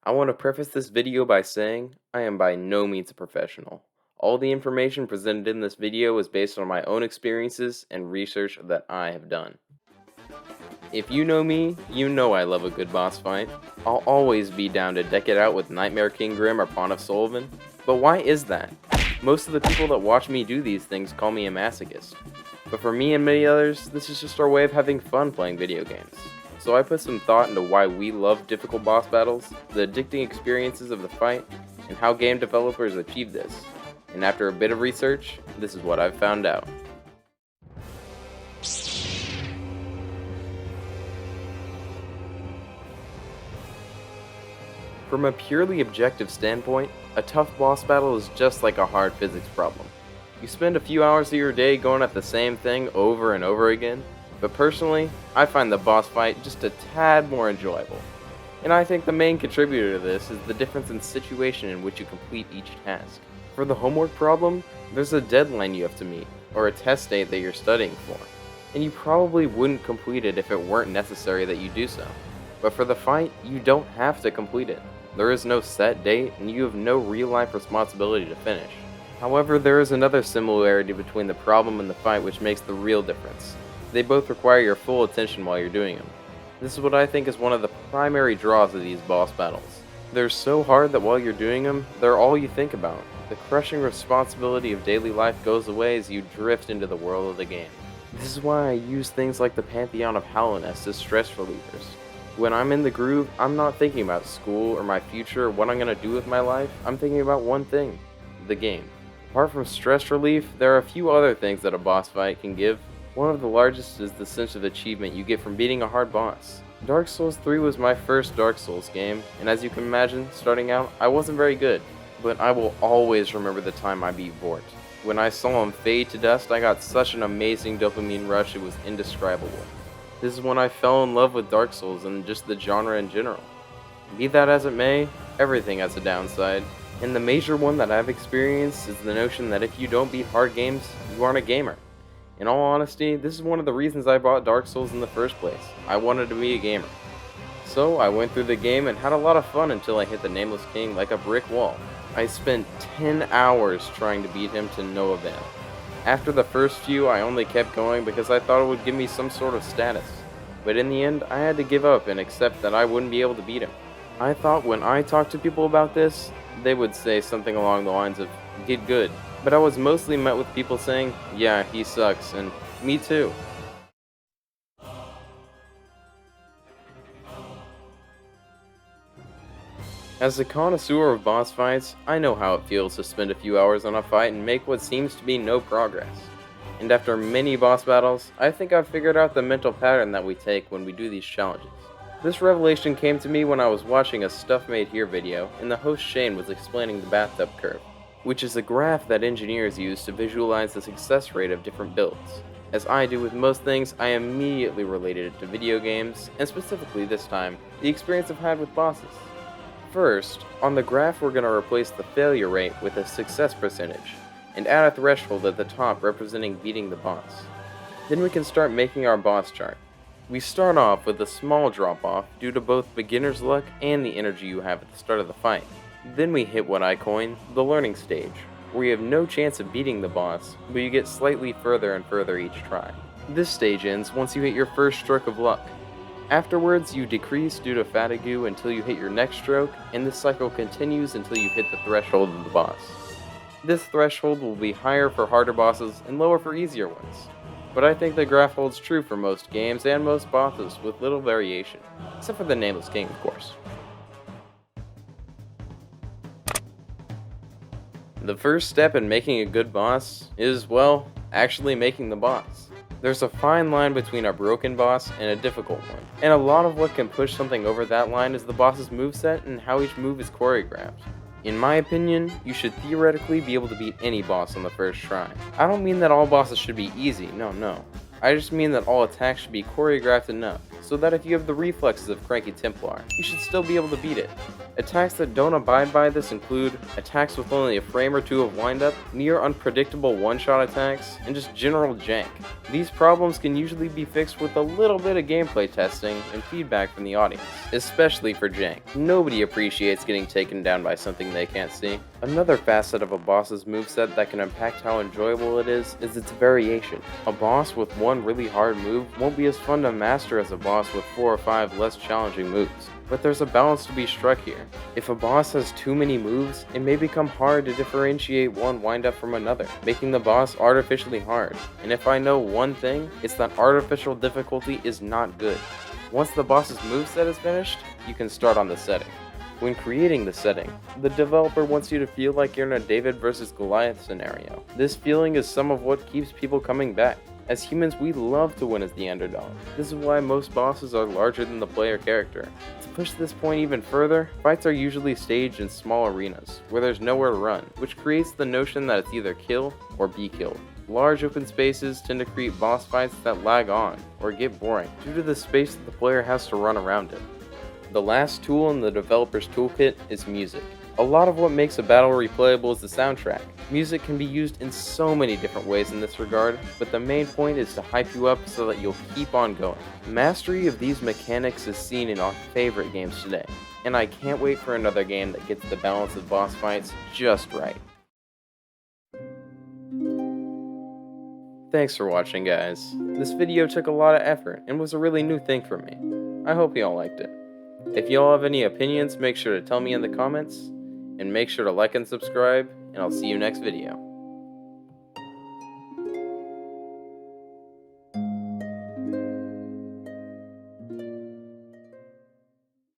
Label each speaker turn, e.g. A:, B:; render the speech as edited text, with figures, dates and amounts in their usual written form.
A: I want to preface this video by saying I am by no means a professional. All the information presented in this video is based on my own experiences and research that I have done. If you know me, you know I love a good boss fight. I'll always be down to deck it out with Nightmare King Grim or Pontiff Sullivan. But why is that? Most of the people that watch me do these things call me a masochist. But for me and many others, this is just our way of having fun playing video games. So I put some thought into why we love difficult boss battles, the addicting experiences of the fight, and how game developers achieve this. And after a bit of research, this is what I've found out. From a purely objective standpoint, a tough boss battle is just like a hard physics problem. You spend a few hours of your day going at the same thing over and over again, but personally, I find the boss fight just a tad more enjoyable. And I think the main contributor to this is the difference in situation in which you complete each task. For the homework problem, there's a deadline you have to meet, or a test date that you're studying for, and you probably wouldn't complete it if it weren't necessary that you do so. But for the fight, you don't have to complete it. There is no set date, and you have no real-life responsibility to finish. However, there is another similarity between the problem and the fight which makes the real difference. They both require your full attention while you're doing them. This is what I think is one of the primary draws of these boss battles. They're so hard that while you're doing them, they're all you think about. The crushing responsibility of daily life goes away as you drift into the world of the game. This is why I use things like the Pantheon of Hallownest as stress relievers. When I'm in the groove, I'm not thinking about school or my future or what I'm going to do with my life. I'm thinking about one thing, the game. Apart from stress relief, there are a few other things that a boss fight can give. One of the largest is the sense of achievement you get from beating a hard boss. Dark Souls 3 was my first Dark Souls game, and as you can imagine, starting out, I wasn't very good. But I will always remember the time I beat Vort. When I saw him fade to dust, I got such an amazing dopamine rush, it was indescribable. This is when I fell in love with Dark Souls and just the genre in general. Be that as it may, everything has a downside, and the major one that I've experienced is the notion that if you don't beat hard games, you aren't a gamer. In all honesty, this is one of the reasons I bought Dark Souls in the first place. I wanted to be a gamer. So I went through the game and had a lot of fun until I hit the Nameless King like a brick wall. I spent 10 hours trying to beat him to no avail. After the first few, I only kept going because I thought it would give me some sort of status. But in the end, I had to give up and accept that I wouldn't be able to beat him. I thought when I talked to people about this, they would say something along the lines of, "Get good." But I was mostly met with people saying, "Yeah, he sucks," and "Me too." As a connoisseur of boss fights, I know how it feels to spend a few hours on a fight and make what seems to be no progress. And after many boss battles, I think I've figured out the mental pattern that we take when we do these challenges. This revelation came to me when I was watching a Stuff Made Here video, and the host Shane was explaining the bathtub curve, which is a graph that engineers use to visualize the success rate of different builds. As I do with most things, I immediately related it to video games, and specifically this time, the experience I've had with bosses. First, on the graph we're going to replace the failure rate with a success percentage, and add a threshold at the top representing beating the boss. Then we can start making our boss chart. We start off with a small drop-off due to both beginner's luck and the energy you have at the start of the fight. Then we hit what I coin the learning stage, where you have no chance of beating the boss, but you get slightly further and further each try. This stage ends once you hit your first stroke of luck. Afterwards, you decrease due to fatigue until you hit your next stroke, and this cycle continues until you hit the threshold of the boss. This threshold will be higher for harder bosses and lower for easier ones. But I think the graph holds true for most games and most bosses with little variation, except for the Nameless King, of course. The first step in making a good boss is, well, actually making the boss. There's a fine line between a broken boss and a difficult one, and a lot of what can push something over that line is the boss's moveset and how each move is choreographed. In my opinion, you should theoretically be able to beat any boss on the first try. I don't mean that all bosses should be easy, no. I just mean that all attacks should be choreographed enough, so that if you have the reflexes of Cranky Templar, you should still be able to beat it. Attacks that don't abide by this include attacks with only a frame or two of windup, near unpredictable one-shot attacks, and just general jank. These problems can usually be fixed with a little bit of gameplay testing and feedback from the audience, especially for jank. Nobody appreciates getting taken down by something they can't see. Another facet of a boss's moveset that can impact how enjoyable it is its variation. A boss with one really hard move won't be as fun to master as a boss with 4 or 5 less challenging moves. But there's a balance to be struck here. If a boss has too many moves, it may become hard to differentiate one windup from another, making the boss artificially hard. And if I know one thing, it's that artificial difficulty is not good. Once the boss's moveset is finished, you can start on the setting. When creating the setting, the developer wants you to feel like you're in a David versus Goliath scenario. This feeling is some of what keeps people coming back. As humans, we love to win as the underdog. This is why most bosses are larger than the player character. To push this point even further, fights are usually staged in small arenas, where there's nowhere to run, which creates the notion that it's either kill or be killed. Large open spaces tend to create boss fights that lag on, or get boring, due to the space that the player has to run around it. The last tool in the developer's toolkit is music. A lot of what makes a battle replayable is the soundtrack. Music can be used in so many different ways in this regard, but the main point is to hype you up so that you'll keep on going. Mastery of these mechanics is seen in our favorite games today, and I can't wait for another game that gets the balance of boss fights just right. Thanks for watching, guys. This video took a lot of effort and was a really new thing for me. I hope y'all liked it. If y'all have any opinions, make sure to tell me in the comments, and make sure to like and subscribe, and I'll see you next video.